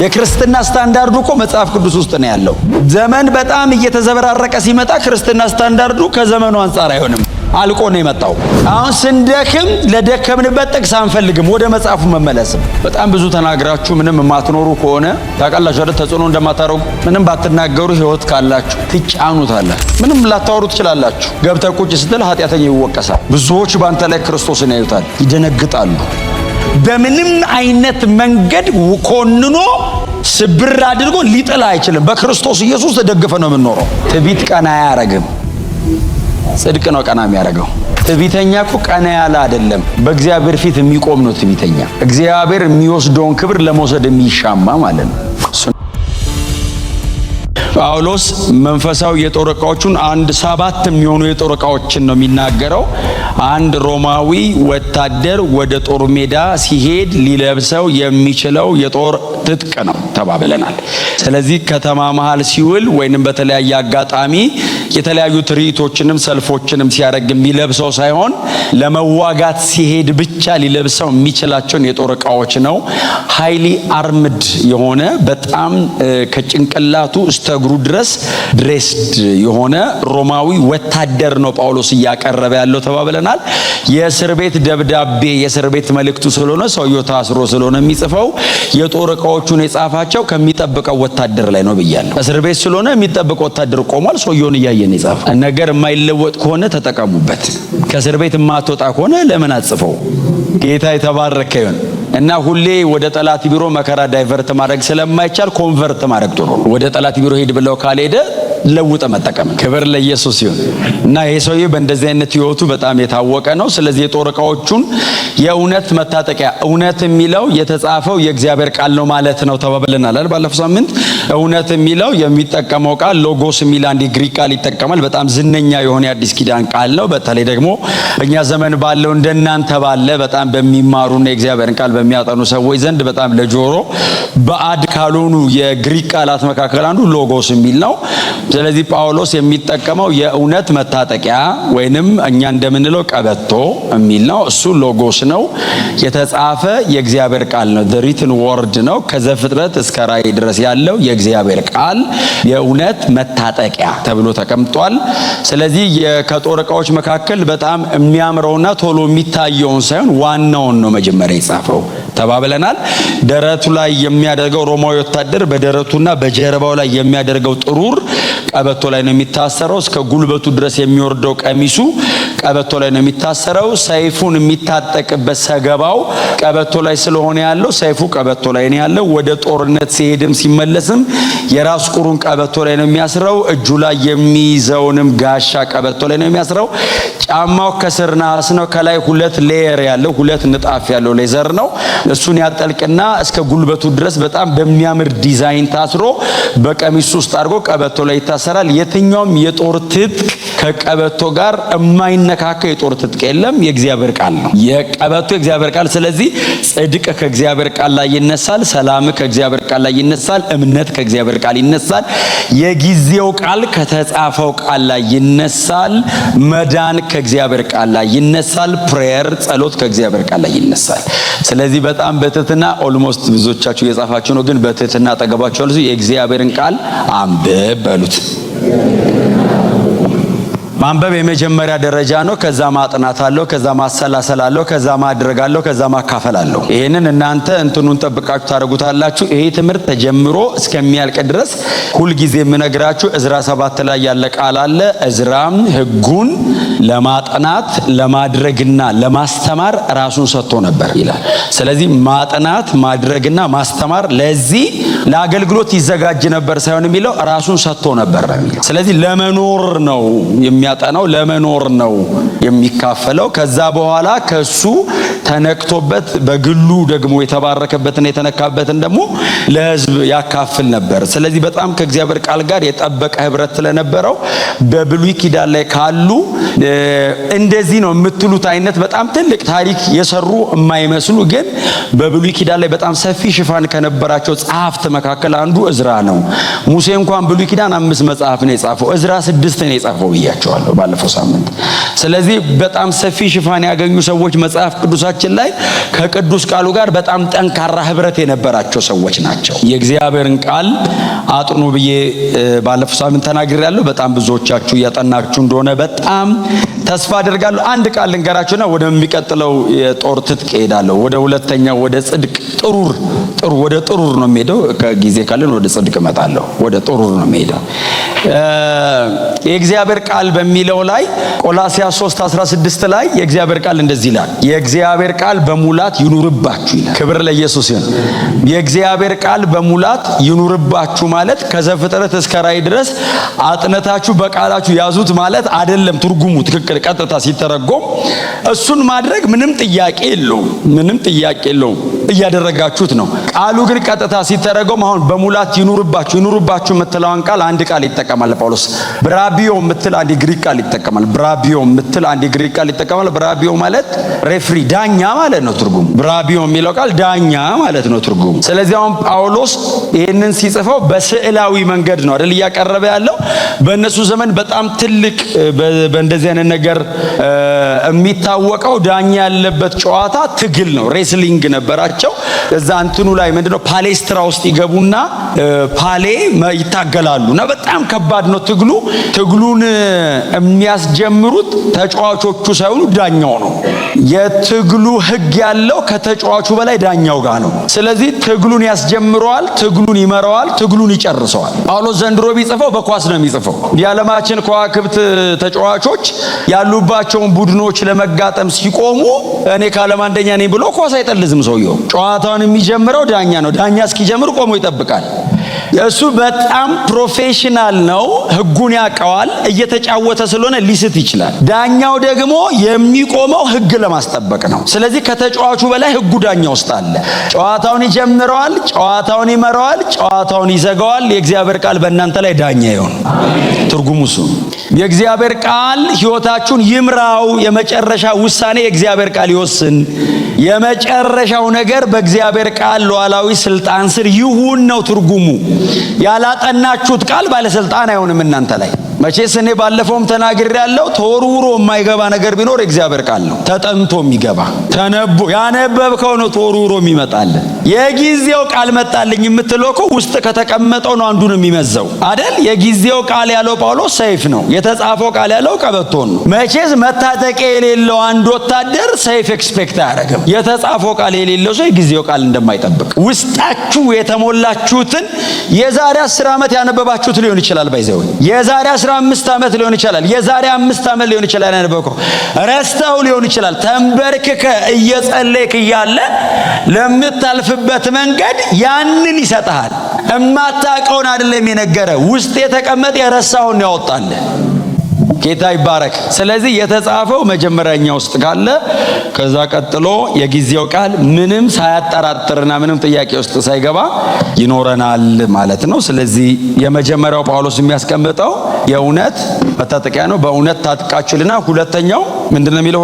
የክርስትና ስታንዳርዱ እኮ መጽሐፍ ቅዱስ ውስጥ ነው ያለው። ዘመን በጣም እየተዘበራረቀ ሲመጣ ክርስትና ስታንዳርዱ ከዘመኑ አንፃር አይሆንም፣ አልቆ ነው የመጣው። አሁን ስንደክም ለደከምንበት ጥቅስ አንፈልግም፣ ወደ መጽሐፉ መመለስም። በጣም ብዙ ተናግራችሁ ምንም የማትኖሩ ከሆነ ታውቃላችሁ አይደል? ተጽዕኖ እንደማታረጉ ምንም ባትናገሩ ህይወት ካላችሁ ትጫኑታላችሁ። ምንም ላታወሩ ትችላላችሁ። ገብተህ ቁጭ ስትል ኃጢአተኛ ይወቀሳል። ብዙዎች ባንተ ላይ ክርስቶስን ያዩታል፣ ይደነግጣሉ። በምንም አይነት መንገድ ኮንኖ ስብር አድርጎ ሊጥላ አይችልም። በክርስቶስ ኢየሱስ ተደግፈ ነው የምንኖረው። ትዕቢት ቀና አያረግም፣ ጽድቅ ነው ቀና የሚያረገው። ትዕቢተኛ እኮ ቀና ያለ አይደለም፣ በእግዚአብሔር ፊት የሚቆም ነው ትዕቢተኛ። እግዚአብሔር የሚወስደውን ክብር ለመውሰድ የሚሻማ ማለት ነው። ጳውሎስ መንፈሳዊ የጦር ዕቃዎቹን 7 የሚሆኑ የጦር ዕቃዎችን ነው የሚናገረው። አንድ ሮማዊ ወታደር ወደ ጦር ሜዳ ሲሄድ ሊለብሰው የሚችለው የጦር ትጥቅ ነው ተባብለናል። ስለዚህ ከተማ መሃል ሲውል ወይንም በተለያየ አጋጣሚ የተለያዩ ትርኢቶችንም ሰልፎችንም ሲያደርግ የሚለብሰው ሳይሆን ለመዋጋት ሲሄድ ብቻ ሊለብሰው የሚችላቸውን የጦር ዕቃዎች ነው። ሃይሊ አርምድ የሆነ በጣም ከጭንቅላቱ እስከ እግሩ ድረስ ድሬስድ የሆነ ሮማዊ ወታደር ነው ጳውሎስ እያቀረበ ያለው ተባብለናል። የእስር ቤት ደብዳቤ የእስር ቤት መልእክቱ ስለሆነ ሰውየው ታስሮ ስለሆነ የሚጽፈው የጦር ዕቃዎቹን የጻፋቸው ከሚጠብቀው ወታደር ላይ ነው ብያለሁ። እስር ቤት ስለሆነ የሚጠብቀው ወታደር ቆሟል፣ ሰውየውን እያየን ይጻፍ። ነገር የማይለወጥ ከሆነ ተጠቀሙበት። ከእስር ቤት የማትወጣ ከሆነ ለምን አጽፈው? ጌታ የተባረከ ይሁን። እና ሁሌ ወደ ጠላት ቢሮ መከራ ዳይቨርት ማድረግ ስለማይቻል ኮንቨርት ማድረግ ጥሩ ነው። ወደ ጠላት ቢሮ ሄድ ብለው ካልሄደ ለውጠ መጠቀም። ክብር ለኢየሱስ ይሁን። እና ይሄ ሰውዬ በእንደዚህ አይነት ህይወቱ በጣም የታወቀ ነው። ስለዚህ የጦር ዕቃዎቹን የእውነት መታጠቂያ፣ እውነት የሚለው የተጻፈው የእግዚአብሔር ቃል ነው ማለት ነው ተባብለናል አይደል? ባለፈው ሳምንት እውነት የሚለው የሚጠቀመው ቃል ሎጎስ የሚል አንድ ግሪክ ቃል ይጠቀማል። በጣም ዝነኛ የሆነ የአዲስ ኪዳን ቃል ነው። በተለይ ደግሞ በእኛ ዘመን ባለው እንደናንተ ባለ በጣም በሚማሩና የእግዚአብሔርን ቃል በሚያጠኑ ሰዎች ዘንድ በጣም ለጆሮ ባዕድ ካልሆኑ የግሪክ ቃላት መካከል አንዱ ሎጎስ የሚል ነው። ስለዚህ ጳውሎስ የሚጠቀመው የእውነት መታጠቂያ ወይንም እኛ እንደምንለው ቀበቶ የሚል ነው። እሱ ሎጎስ ነው፣ የተጻፈ የእግዚአብሔር ቃል ነው። the written word ነው። ከዘፍጥረት እስከ ራእይ ድረስ ያለው የእግዚአብሔር ቃል የእውነት መታጠቂያ ተብሎ ተቀምጧል። ስለዚህ ከጦር ዕቃዎች መካከል በጣም የሚያምረውና ቶሎ የሚታየውን ሳይሆን ዋናውን ነው መጀመሪያ የጻፈው ተባብለናል። ደረቱ ላይ የሚያደርገው ሮማዊ ወታደር በደረቱና በጀርባው ላይ የሚያደርገው ጥሩር ቀበቶ ላይ ነው የሚታሰረው። እስከ ጉልበቱ ድረስ የሚወርደው ቀሚሱ ቀበቶ ላይ ነው የሚታሰረው። ሰይፉን የሚታጠቅበት ሰገባው ቀበቶ ላይ ስለሆነ ያለው ሰይፉ ቀበቶ ላይ ነው ያለው። ወደ ጦርነት ሲሄድም ሲመለስም የራስ ቁሩን ቀበቶ ላይ ነው የሚያስረው። እጁ ላይ የሚይዘውንም ጋሻ ቀበቶ ላይ ነው የሚያስረው። ጫማው ከስር ናስ ነው። ከላይ 2 ሌየር ያለው 2 ንጣፍ ያለው ሌዘር ነው። እሱን ያጠልቅና እስከ ጉልበቱ ድረስ በጣም በሚያምር ዲዛይን ታስሮ በቀሚሱ ውስጥ አድርጎ ቀበቶ ላይ ይታሰራል። የትኛውም የጦር ትጥቅ ከቀበቶ ጋር የማይነካካ የጦር ትጥቅ የለም። የእግዚአብሔር ቃል ነው የቀበቶ የእግዚአብሔር ቃል። ስለዚህ ጽድቅ ከእግዚአብሔር ቃል ላይ ይነሳል፣ ሰላም ከእግዚአብሔር ቃል ላይ ይነሳል፣ እምነት ከእግዚአብሔር ቃል ይነሳል፣ የጊዜው ቃል ከተጻፈው ቃል ላይ ይነሳል፣ መዳን ከእግዚአብሔር ቃል ላይ ይነሳል፣ ፕሬየር ጸሎት ከእግዚአብሔር ቃል ላይ ይነሳል። ስለዚህ በጣም በትህትና ኦልሞስት ብዙዎቻችሁ እየጻፋችሁ ነው፣ ግን በትህትና አጠገባችሁ ያሉ የእግዚአብሔርን ቃል አንብብ በሉት። ማንበብ የመጀመሪያ ደረጃ ነው። ከዛ ማጥናት አለው፣ ከዛ ማሰላሰል አለው፣ ከዛ ማድረግ አለው፣ ከዛ ማካፈል አለው። ይሄንን እናንተ እንትኑን ጠብቃችሁ ታደርጉታላችሁ። ይሄ ትምህርት ተጀምሮ እስከሚያልቅ ድረስ ሁል ጊዜ የምነግራችሁ ዕዝራ 7 ላይ ያለ ቃል አለ። ዕዝራም ሕጉን ለማጥናት ለማድረግና ለማስተማር ራሱን ሰጥቶ ነበር ይላል። ስለዚህ ማጥናት ማድረግና ማስተማር ለዚህ ለአገልግሎት ይዘጋጅ ነበር ሳይሆን የሚለው ራሱን ሰጥቶ ነበር ነው የሚለው። ስለዚህ ለመኖር ነው የሚያጠናው፣ ለመኖር ነው የሚካፈለው። ከዛ በኋላ ከሱ ተነክቶበት በግሉ ደግሞ የተባረከበትና የተነካበትን ደግሞ ለሕዝብ ያካፍል ነበር። ስለዚህ በጣም ከእግዚአብሔር ቃል ጋር የጠበቀ ህብረት ስለነበረው በብሉይ ኪዳን ላይ ካሉ እንደዚህ ነው የምትሉት አይነት በጣም ትልቅ ታሪክ የሰሩ የማይመስሉ ግን በብሉይ ኪዳን ላይ በጣም ሰፊ ሽፋን ከነበራቸው ጸሐፍት መካከል አንዱ ዕዝራ ነው። ሙሴ እንኳን ብሉይ ኪዳን 5 መጽሐፍ ነው የጻፈው፣ ዕዝራ 6 ነው የጻፈው ብያቸዋለሁ ባለፈው ሳምንት። ስለዚህ በጣም ሰፊ ሽፋን ያገኙ ሰዎች መጽሐፍ ቅዱሳቸው በነገራችን ላይ ከቅዱስ ቃሉ ጋር በጣም ጠንካራ ህብረት የነበራቸው ሰዎች ናቸው። የእግዚአብሔርን ቃል አጥኑ ብዬ ባለፈው ሳምንት ተናግሬያለሁ። በጣም ብዙዎቻችሁ እያጠናችሁ እንደሆነ በጣም ተስፋ አደርጋለሁ። አንድ ቃል ልንገራችሁና ወደሚቀጥለው የጦር ትጥቅ እሄዳለሁ። ወደ ሁለተኛው ወደ ጽድቅ ጥሩር ወደ ጥሩር ነው የምሄደው። ከጊዜ ካለን ወደ ጽድቅ እመጣለሁ። ወደ ጥሩር ነው የምሄደው። የእግዚአብሔር ቃል በሚለው ላይ ቆላስይስ 3:16 ላይ የእግዚአብሔር ቃል እንደዚህ ይላል፣ የእግዚአብሔር ቃል በሙላት ይኑርባችሁ ይላል። ክብር ለኢየሱስ ይሁን። የእግዚአብሔር ቃል በሙላት ይኑርባችሁ ማለት ከዘፍጥረት እስከ ራእይ ድረስ አጥነታችሁ በቃላችሁ ያዙት ማለት አይደለም። ትርጉሙ ትክክል ቀጥታ ሲተረጎም እሱን ማድረግ ምንም ጥያቄ የለውም፣ ምንም ጥያቄ የለውም። እያደረጋችሁት ነው። ቃሉ ግን ቀጥታ ሲተረጎም አሁን በሙላት ይኑርባችሁ የምትለውን ቃል አንድ ቃል ይጠቀማል ጳውሎስ። ብራቢዮ የምትል አንድ ግሪክ ቃል ይጠቀማል። ብራቢዮ የምትል አንድ ግሪክ ቃል ይጠቀማል። ብራቢዮ ማለት ሬፍሪ ዳኛ ማለት ነው ትርጉሙ። ብራቢዮ የሚለው ቃል ዳኛ ማለት ነው ትርጉሙ። ስለዚህ አሁን ጳውሎስ ይህንን ሲጽፈው በስዕላዊ መንገድ ነው አይደል እያቀረበ ያለው። በእነሱ ዘመን በጣም ትልቅ በእንደዚህ አይነት ነገር የሚታወቀው ዳኛ ያለበት ጨዋታ ትግል ነው፣ ሬስሊንግ ነበራቸው። እዛ እንትኑ ላይ ምንድነው ፓሌስትራ ውስጥ ይገቡና ፓሌ ይታገላሉ እና በጣም ከባድ ነው ትግሉ። ትግሉን የሚያስጀምሩት ተጫዋቾቹ ሳይሆኑ ዳኛው ነው። የትግሉ ህግ ያለው ከተጫዋቹ በላይ ዳኛው ጋር ነው። ስለዚህ ትግሉን ያስጀምረዋል፣ ትግሉን ይመራዋል፣ ትግሉን ይጨርሰዋል። ጳውሎስ ዘንድሮ ቢጽፈው በኳስ ነው የሚጽፈው። የዓለማችን ከዋክብት ተጫዋቾች ያሉባቸውን ቡድኖች ለመጋጠም ሲቆሙ እኔ ከዓለም አንደኛ ነኝ ብሎ ኳስ አይጠልዝም ሰውየው። ጨዋታውን የሚጀምረው ዳኛ ነው። ዳኛ እስኪጀምር ቆሞ ይጠብቃል። እሱ በጣም ፕሮፌሽናል ነው። ህጉን ያውቀዋል። እየተጫወተ ስለሆነ ሊስት ይችላል። ዳኛው ደግሞ የሚቆመው ህግ ለማስጠበቅ ነው። ስለዚህ ከተጫዋቹ በላይ ህጉ ዳኛ ውስጥ አለ። ጨዋታውን ይጀምረዋል፣ ጨዋታውን ይመራዋል፣ ጨዋታውን ይዘጋዋል። የእግዚአብሔር ቃል በእናንተ ላይ ዳኛ ይሁን። ትርጉሙ እሱ። የእግዚአብሔር ቃል ህይወታችሁን ይምራው። የመጨረሻ ውሳኔ የእግዚአብሔር ቃል ይወስን። የመጨረሻው ነገር በእግዚአብሔር ቃል ሉዓላዊ ስልጣን ስር ይሁን ነው ትርጉሙ። ያላጠናችሁት ቃል ባለስልጣን አይሆንም እናንተ ላይ። መቼስ እኔ ባለፈውም ተናግሬያለሁ። ተወርውሮ የማይገባ ነገር ቢኖር እግዚአብሔር ቃል ነው። ተጠንቶ የሚገባ ተነቦ ያነበብከው ነው ተወርውሮ የሚመጣል። የጊዜው ቃል መጣልኝ የምትለው እኮ ውስጥ ከተቀመጠው ነው አንዱን የሚመዘው አይደል? የጊዜው ቃል ያለው ጳውሎስ ሰይፍ ነው። የተጻፈው ቃል ያለው ቀበቶን ነው። መቼስ መታጠቂያ የሌለው አንድ ወታደር ሰይፍ ኤክስፔክት አያደርግም። የተጻፈው ቃል የሌለው ሰው የጊዜው ቃል እንደማይጠብቅ ውስጣችሁ የተሞላችሁትን የዛሬ 10 ዓመት ያነበባችሁት ሊሆን ይችላል። ባይዘው የዛሬ 15 ዓመት ሊሆን ይችላል። የዛሬ 5 ዓመት ሊሆን ይችላል። ያነበብከው ረስተው ሊሆን ይችላል። ተንበርክከ እየጸለይክ እያለ ለምታልፍበት መንገድ ያንን ይሰጣል። እማታውቀውን አይደለም የነገረ ውስጥ የተቀመጠ የረሳውን ያወጣል። ጌታ ይባረክ። ስለዚህ የተጻፈው መጀመሪያኛ ውስጥ ካለ ከዛ ቀጥሎ የጊዜው ቃል ምንም ሳያጠራጥርና ምንም ጥያቄ ውስጥ ሳይገባ ይኖረናል ማለት ነው። ስለዚህ የመጀመሪያው ጳውሎስ የሚያስቀምጠው የእውነት መታጠቂያ ነው። በእውነት ታጥቃችሁልና ሁለተኛው ምንድነው የሚለው?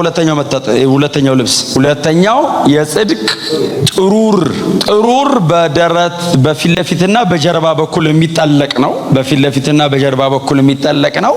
ሁለተኛው ልብስ፣ ሁለተኛው የጽድቅ ጥሩር በደረት በፊት ለፊትና በጀርባ በኩል የሚጠለቅ ነው። በፊት ለፊትና በጀርባ በኩል የሚጠለቅ ነው።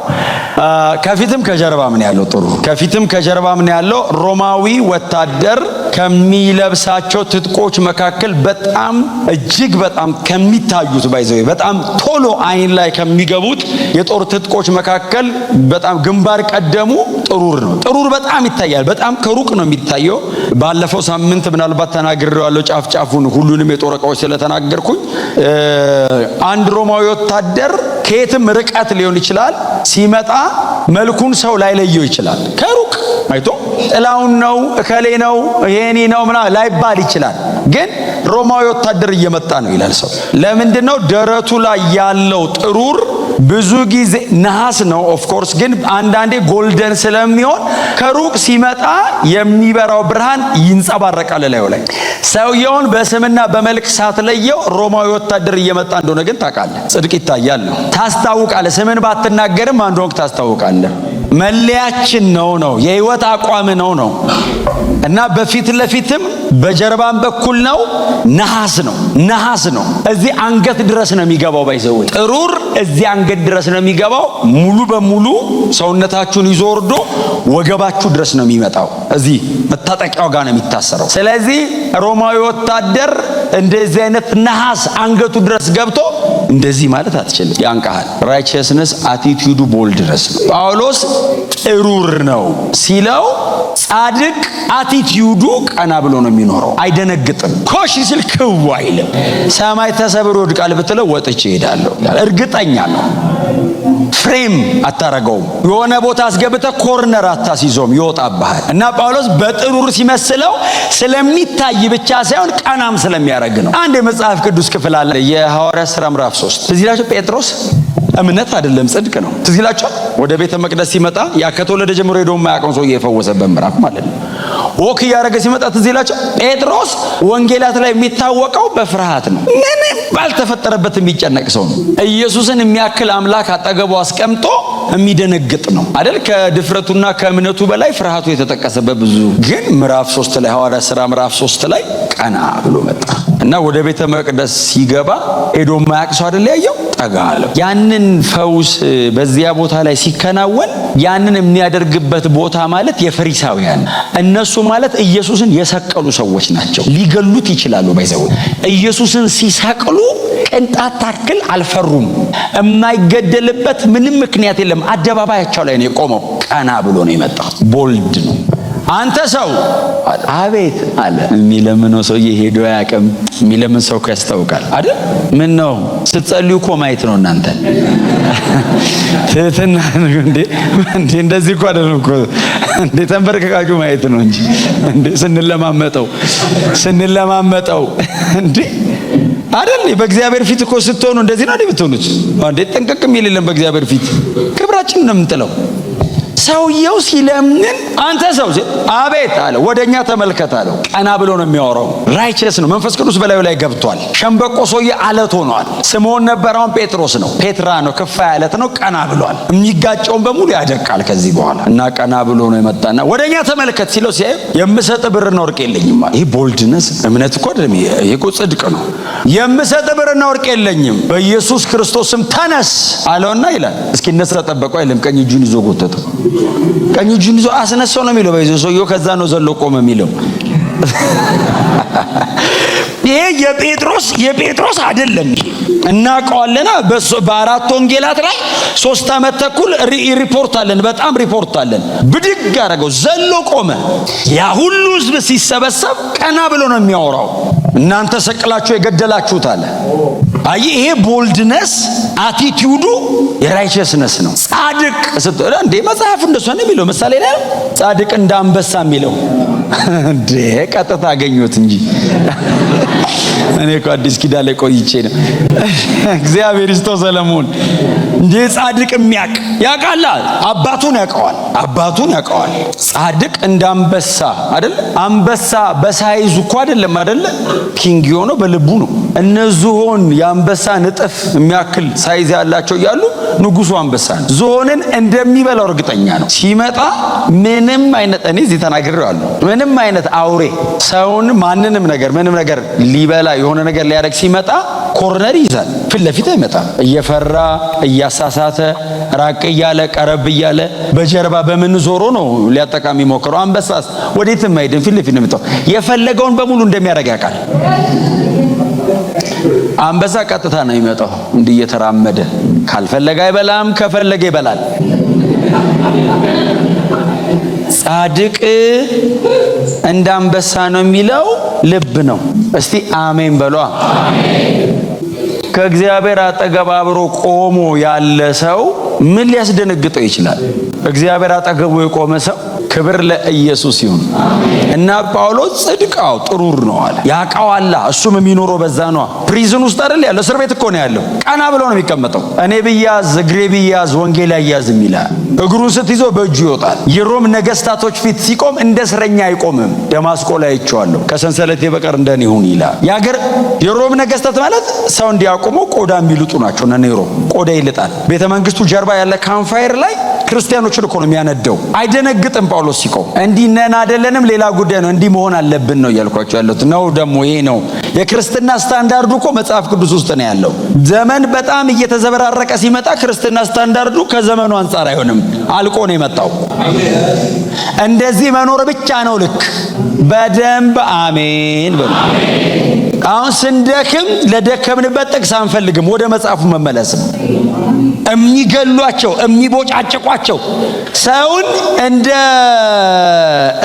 ከፊትም ከጀርባ ምን ያለው? ጥሩር ከፊትም ከጀርባ ምን ያለው? ሮማዊ ወታደር ከሚለብሳቸው ትጥቆች መካከል በጣም እጅግ በጣም ከሚታዩት ባይዘው በጣም ቶሎ አይን ላይ ከሚገቡት የጦር ትጥቆች መካከል በጣም ግንባር ቀደሙ ጥሩር ነው። ጥሩር በጣም ይታያል። በጣም ከሩቅ ነው የሚታየው። ባለፈው ሳምንት ምናልባት ተናግሬዋለሁ ጫፍ ጫፉን ሁሉንም የጦር ዕቃዎች ስለተናገርኩኝ። አንድ ሮማዊ ወታደር ከየትም ርቀት ሊሆን ይችላል ሲመጣ መልኩን ሰው ላይለየው ይችላል። ከሩቅ አይቶ ጥላውን ነው እከሌ ነው ይሄኒ ነው ምናምን ላይባል ይችላል። ግን ሮማዊ ወታደር እየመጣ ነው ይላል ሰው። ለምንድነው? ደረቱ ላይ ያለው ጥሩር ብዙ ጊዜ ነሐስ ነው ኦፍ ኮርስ፣ ግን አንዳንዴ ጎልደን ስለሚሆን ከሩቅ ሲመጣ የሚበራው ብርሃን ይንጸባረቃል ላዩ ላይ። ሰውየውን በስምና በመልክ ሳትለየው ሮማዊ ወታደር እየመጣ እንደሆነ ግን ታውቃለህ። ጽድቅ ይታያል ነው ታስታውቃለህ። ስምን ባትናገርም አንድ ወቅት ታስታውቃለህ። መለያችን ነው የህይወት አቋም ነው እና በፊት ለፊትም በጀርባም በኩል ነው፣ ነሐስ ነው። እዚህ አንገት ድረስ ነው የሚገባው። ባይዘው ጥሩር እዚህ አንገት ድረስ ነው የሚገባው። ሙሉ በሙሉ ሰውነታችሁን ይዞ ወርዶ ወገባችሁ ድረስ ነው የሚመጣው። እዚህ መታጠቂያው ጋር ነው የሚታሰረው። ስለዚህ ሮማዊ ወታደር እንደዚህ አይነት ነሐስ አንገቱ ድረስ ገብቶ እንደዚህ ማለት አትችልም፣ ያንቃል። ራይቸስነስ አቲቲዩዱ ቦልድነስ ነው። ጳውሎስ ጥሩር ነው ሲለው ጻድቅ አቲቲዩዱ ቀና ብሎ ነው የሚኖረው፣ አይደነግጥም። ኮሽ ሲል ክው አይልም። ሰማይ ተሰብሮ ይወድቃል ብትለው ወጥቼ እሄዳለሁ፣ እርግጠኛ ነው። ፍሬም አታረገውም። የሆነ ቦታ አስገብተ ኮርነር አታስይዞም፣ ይወጣብሃል። እና ጳውሎስ በጥሩር ሲመስለው ስለሚታይ ብቻ ሳይሆን ቀናም ስለሚያረግ ነው። አንድ የመጽሐፍ ቅዱስ ክፍል አለ፣ የሐዋርያት ሥራ ምዕራፍ 3። እዚህ ላይ ጴጥሮስ እምነት አይደለም ጽድቅ ነው። ትዝ ይላችኋል። ወደ ቤተ መቅደስ ሲመጣ ያ ከተወለደ ጀምሮ ሄዶ የማያውቀው ሰው የፈወሰበት ምዕራፍ ማለት ነው። ወክ ያረገ ሲመጣ ትዝ ይላችኋል። ጴጥሮስ ወንጌላት ላይ የሚታወቀው በፍርሃት ነው። ምንም ባልተፈጠረበት የሚጨነቅ ሰው ነው። ኢየሱስን የሚያክል አምላክ አጠገቡ አስቀምጦ የሚደነግጥ ነው አይደል? ከድፍረቱና ከእምነቱ በላይ ፍርሃቱ የተጠቀሰበት ብዙ። ግን ምዕራፍ 3 ላይ ሐዋርያት ሥራ ምዕራፍ 3 ላይ ቀና ብሎ መጣ እና ወደ ቤተ መቅደስ ሲገባ ሄዶ የማያውቅ ሰው አይደል ያየው፣ ጠጋ አለው። ያንን ፈውስ በዚያ ቦታ ላይ ሲከናወን ያንን የሚያደርግበት ቦታ ማለት የፈሪሳውያን እነሱ ማለት ኢየሱስን የሰቀሉ ሰዎች ናቸው። ሊገሉት ይችላሉ። ባይዘው ኢየሱስን ሲሰቅሉ ቅንጣት ታክል አልፈሩም። የማይገደልበት ምንም ምክንያት የለም። አደባባያቸው ላይ ነው የቆመው። ቀና ብሎ ነው የመጣው። ቦልድ ነው። አንተ ሰው አቤት አለ። የሚለምነው ሰውዬ ሄዶ ያቀም የሚለምን ሰው ያስታውቃል አይደል? ምን ነው ስትጸልዩ እኮ ማየት ነው እናንተ ትህትና እንዴ እንደዚህ እኮ አይደለም እኮ እንዴ ተንበርከካችሁ ማየት ነው እንጂ እንዴ ስንለማመጠው እንዴ አይደል? በእግዚአብሔር ፊት እኮ ስትሆኑ እንደዚህ ነው ብትሆኑት እንዴ ጠንቀቅ የሚልልን በእግዚአብሔር ፊት ክብራችን ነው የምንጥለው። ሰውየው ሲለምን አንተ ሰው አቤት አለ። ወደኛ ተመልከት አለው። ቀና ብሎ ነው የሚያወራው። ራይቸስ ነው። መንፈስ ቅዱስ በላዩ ላይ ገብቷል። ሸምበቆ ሰውዬ አለት ሆኗል። ስምዖን ነበረውን ጴጥሮስ ነው። ፔትራ ነው። ክፋይ አለት ነው። ቀና ብሏል። የሚጋጨውን በሙሉ ያደቃል ከዚህ በኋላ እና ቀና ብሎ ነው የመጣና ወደኛ ተመልከት ሲለው ሲያይ የምሰጥ ብርና ወርቅ የለኝም አለ። ይሄ ቦልድነስ እምነት እኮ አይደለም። ይሄ እኮ ጽድቅ ነው። የምሰጥ ብርና ወርቅ የለኝም፣ በኢየሱስ ክርስቶስም ተነስ አለውና ይላል። እስኪ እነስ ተጠበቀው አይልም። ቀኝ እጁን ይዞ ጎተተው። ቀኝ እጁን ይዞ አስነሳው ነው የሚለው። ባይዘው ሰውየው ከዛ ነው ዘሎ ቆመ የሚለው። ይሄ የጴጥሮስ አይደለም። እናውቀዋለና በአራት ወንጌላት ላይ 3 ዓመት ተኩል ሪፖርት አለን። በጣም ሪፖርት አለን። ብድግ አደረገው፣ ዘሎ ቆመ። ያ ሁሉ ሕዝብ ሲሰበሰብ ቀና ብሎ ነው የሚያወራው። እናንተ ሰቅላችሁ የገደላችሁት አለ። አይ ይሄ ቦልድነስ አቲቲዩዱ የራይቸስነስ ነው። ጻድቅ እንዴ መጽሐፍ እንደሱ ነው የሚለው። ምሳሌ ላይ ጻድቅ እንደ አንበሳ የሚለው እንዴ ቀጥታ አገኙት እንጂ እኔ እኮ አዲስ ኪዳን ላይ ቆይቼ ነው። እግዚአብሔር ይስጠው ሰለሞን እንዴ ጻድቅ የሚያውቅ ያውቃል። አባቱን ያውቀዋል። ጻድቅ እንደ አንበሳ አይደል? አንበሳ በሳይዙ እኮ አይደለም አይደል? ኪንግ የሆነው በልቡ ነው። እነዚሁን የአንበሳ ንጥፍ የሚያክል ሳይዝ ያላቸው እያሉ ንጉሱ አንበሳ ነው። ዝሆንን እንደሚበላው እርግጠኛ ነው። ሲመጣ ምንም አይነት እኔ እዚህ ተናግሬዋለሁ። ምንም አይነት አውሬ ሰውን ምንም ነገር ሊበላ የሆነ ነገር ሊያደርግ ሲመጣ ኮርነር ይዛል። ፊት ለፊት አይመጣም። እየፈራ እያሳሳተ ራቅ እያለ ቀረብ እያለ በጀርባ በምን ዞሮ ነው ሊያጠቃ የሚሞክረው። አንበሳስ ወዴትም አይደለም፣ ፊት ለፊት ነው የሚመጣው። የፈለገውን በሙሉ እንደሚያደርግ ያውቃል። አንበሳ ቀጥታ ነው የሚመጣው እንዲህ እየተራመደ። ካልፈለገ አይበላም፣ ከፈለገ ይበላል። ጻድቅ እንደ አንበሳ ነው የሚለው ልብ ነው። እስቲ አሜን በሏ። ከእግዚአብሔር አጠገብ አብሮ ቆሞ ያለ ሰው ምን ሊያስደነግጠው ይችላል? እግዚአብሔር አጠገቡ የቆመ ሰው ክብር ለኢየሱስ ይሁን። እና ጳውሎስ ጽድቃው ጥሩር ነው አለ። ያውቃዋል። እሱም የሚኖረው በዛ ነው። ፕሪዝን ውስጥ አይደል ያለው? እስር ቤት እኮ ነው ያለው። ቀና ብሎ ነው የሚቀመጠው። እኔ ብያዝ እግሬ ብያዝ ወንጌል አያዝም ይላል። እግሩን ስትይዘው በእጁ ይወጣል። የሮም ነገስታቶች ፊት ሲቆም እንደ እስረኛ አይቆምም። ደማስቆ ላይ አይቼዋለሁ። ከሰንሰለቴ በቀር እንደኔ ይሁን ይላል። የሮም ነገስታት ማለት ሰው እንዲያቆመው ቆዳ የሚልጡ ናቸው። ነኔሮ ቆዳ ይልጣል። ቤተ መንግስቱ ጀርባ ያለ ካምፋየር ላይ ክርስቲያኖችን እኮ ነው የሚያነደው። አይደነግጥም ጳውሎስ ጳውሎስ ሲቆም እንዲህ ነን አይደለንም ሌላ ጉዳይ ነው፣ እንዲህ መሆን አለብን ነው እያልኳቸው ያለሁት ነው። ደግሞ ይሄ ነው የክርስትና ስታንዳርዱ እኮ መጽሐፍ ቅዱስ ውስጥ ነው ያለው። ዘመን በጣም እየተዘበራረቀ ሲመጣ ክርስትና ስታንዳርዱ ከዘመኑ አንጻር አይሆንም፣ አልቆ ነው የመጣው። እንደዚህ መኖር ብቻ ነው ልክ። በደንብ አሜን በሉ። አሁን ስንደክም ለደከምንበት ጥቅስ አንፈልግም፣ ወደ መጽሐፉ መመለስም። የሚገሏቸው የሚቦጫጭቋቸው ሰውን እንደ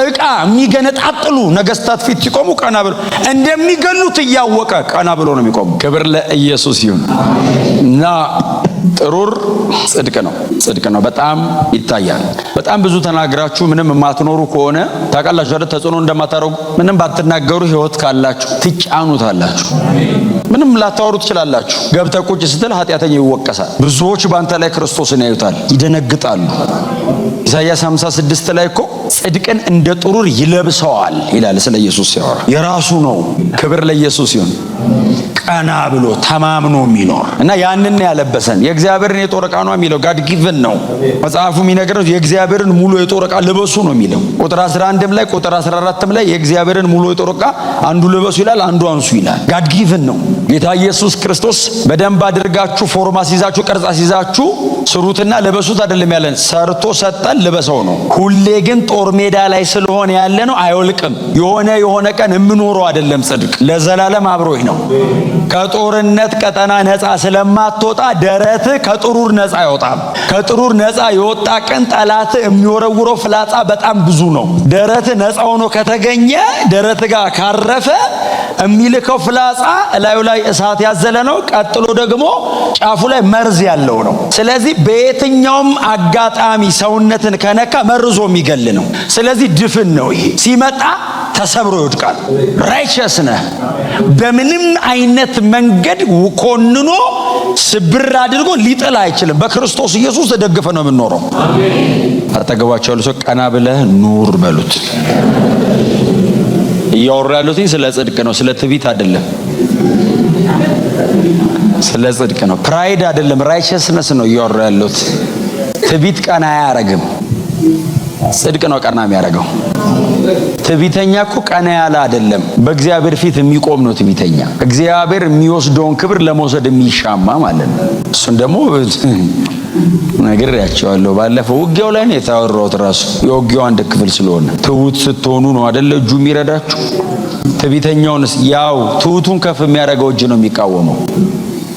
ዕቃ የሚገነጣጥሉ ነገስታት ፊት ሲቆሙ ቀና ብሎ እንደሚገሉት እያወቀ ቀና ብሎ ነው የሚቆሙ። ክብር ለኢየሱስ ይሁን። እና ጥሩር ጽድቅ ነው፣ ጽድቅ ነው። በጣም ይታያል። በጣም ብዙ ተናግራችሁ ምንም የማትኖሩ ከሆነ ታውቃላችሁ አይደል? ተጽዕኖ እንደማታረጉ ምንም ባትናገሩ ህይወት ካላችሁ ትጫኑታላችሁ። ምንም ላታወሩ ትችላላችሁ። ገብተህ ቁጭ ስትል ኃጢአተኛ ይወቀሳል። ብዙዎች በአንተ ላይ ክርስቶስን ያዩታል፣ ይደነግጣሉ። ኢሳይያስ 56 ላይ እኮ ጽድቅን እንደ ጥሩር ይለብሰዋል ይላል ስለ ኢየሱስ ሲያወራ። የራሱ ነው። ክብር ለኢየሱስ ይሁን። ቀና ብሎ ተማምኖ የሚኖር እና ያንን ያለበሰን የእግዚአብሔርን የጦር ዕቃ ነው የሚለው። ጋድ ጊቭን ነው መጽሐፉ የሚነግረው። የእግዚአብሔርን ሙሉ የጦር ዕቃ ልበሱ ነው የሚለው። ቁጥር 11 ላይ ቁጥር 14 ላይ የእግዚአብሔርን ሙሉ የጦር ዕቃ አንዱ ልበሱ ይላል፣ አንዱ አንሱ ይላል። ጋድ ጊቭን ነው። ጌታ ኢየሱስ ክርስቶስ በደንብ አድርጋችሁ ፎርማ ሲይዛችሁ ቅርጻ ሲይዛችሁ ስሩትና ልበሱት አይደለም ያለን፣ ሰርቶ ሰጠን ልበሰው ነው። ሁሌ ግን ጦር ሜዳ ላይ ስለሆነ ያለ ነው አይወልቅም። የሆነ ቀን የምኖረው አይደለም። ጽድቅ ለዘላለም አብሮኝ ነው። ከጦርነት ቀጠና ነፃ ስለማትወጣ ደረት ከጥሩር ነፃ አይወጣም። ከጥሩር ነፃ የወጣ ቀን ጠላት የሚወረውረው ፍላጻ በጣም ብዙ ነው። ደረት ነፃ ሆኖ ከተገኘ ደረት ጋር ካረፈ የሚልከው ፍላጻ ላዩ ላይ እሳት ያዘለ ነው። ቀጥሎ ደግሞ ጫፉ ላይ መርዝ ያለው ነው። ስለዚህ በየትኛውም አጋጣሚ ሰውነትን ከነካ መርዞ የሚገል ነው። ስለዚህ ድፍን ነው። ይሄ ሲመጣ ተሰብሮ ይወድቃል። ራይቸስ ነህ። በምንም አይነት መንገድ ኮንኖ ስብር አድርጎ ሊጥል አይችልም። በክርስቶስ ኢየሱስ ተደግፈ ነው የምንኖረው። አጠገባቸው ያለው ሰው ቀና ብለህ ኑር በሉት። እያወራ ያሉት ስለ ጽድቅ ነው፣ ስለ ትዕቢት አይደለም። ስለ ጽድቅ ነው። ፕራይድ አይደለም፣ ራይቸስነስ ነው እያወራ ያሉት። ትዕቢት ቀና አያረግም፣ ጽድቅ ነው ቀና የሚያረገው። ትዕቢተኛ እኮ ቀና ያለ አይደለም፣ በእግዚአብሔር ፊት የሚቆም ነው ትዕቢተኛ። እግዚአብሔር የሚወስደውን ክብር ለመውሰድ የሚሻማ ማለት ነው። እሱን ደግሞ ነግሬያቸዋለሁ። ባለፈው ውጊያው ላይ ነው የታወራሁት። ራሱ የውጊያው አንድ ክፍል ስለሆነ ትሁት ስትሆኑ ነው አይደል እጁ የሚረዳችሁ። ትዕቢተኛውንስ ያው ትሁቱን ከፍ የሚያደርገው እጅ ነው የሚቃወመው።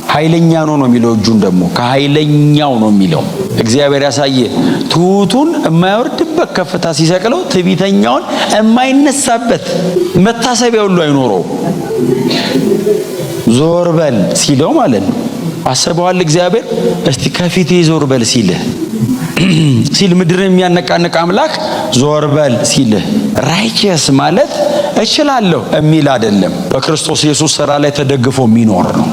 ኃይለኛ ነው የሚለው እጁን ደግሞ ከኃይለኛው ነው የሚለው። እግዚአብሔር ያሳየ ትሁቱን የማይወርድበት ከፍታ ሲሰቅለው ትዕቢተኛውን የማይነሳበት መታሰቢያ ሁሉ አይኖረው። ዞር በል ሲለው ማለት ነው። አስበዋል እግዚአብሔር እስቲ ከፊቴ ዞር በል ሲል ምድርን የሚያነቃንቅ አምላክ ዞር በል ሲል ራይቸስ ማለት እችላለሁ የሚል አይደለም። በክርስቶስ ኢየሱስ ሥራ ላይ ተደግፎ የሚኖር ነው።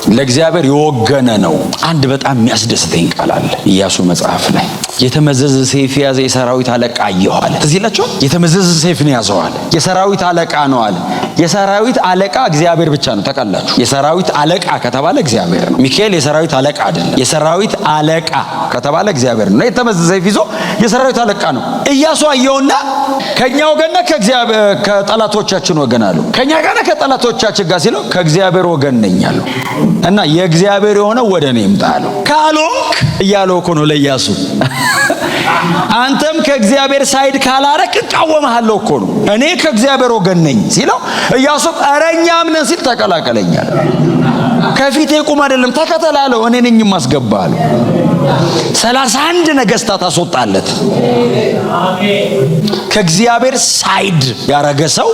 ለእግዚአብሔር የወገነ ነው። አንድ በጣም የሚያስደስተኝ ቃል አለ ኢያሱ መጽሐፍ ላይ። የተመዘዘ ሰይፍ የያዘ የሰራዊት አለቃ አየሁ አለ። እዚህ ላችሁ የተመዘዘ ሰይፍ ነው ያዘው አለ። የሰራዊት አለቃ ነው አለ። የሰራዊት አለቃ እግዚአብሔር ብቻ ነው። ተቀላችሁ። የሰራዊት አለቃ ከተባለ እግዚአብሔር ነው። ሚካኤል የሰራዊት አለቃ አይደለም። የሰራዊት አለቃ ከተባለ እግዚአብሔር ነው። የተመዘዘ ሰይፍ ይዞ የሰራዊት አለቃ ነው። ኢያሱ አየውና ከኛ ወገንና ከእግዚአብሔር ከጠላቶቻችን ወገን አለው። ከኛ ጋርና ከጠላቶቻችን ጋር ሲለው ከእግዚአብሔር ወገን ነኝ አለው። እና የእግዚአብሔር የሆነ ወደ እኔ ይምጣ አለው። ካልሆንክ እያለው እኮ ነው ለኢያሱ። አንተም ከእግዚአብሔር ሳይድ ካላረክ እቃወምሃለሁ እኮ ነው። እኔ ከእግዚአብሔር ወገን ነኝ ሲለው ኢያሱ ኧረ እኛም ነን ሲል ተቀላቀለኛል። ከፊቴ ቁም አይደለም ተከተላለው፣ እኔ ነኝ የማስገባለው። 31 ነገስታት አስወጣለት። ከእግዚአብሔር ሳይድ ያረገ ሰው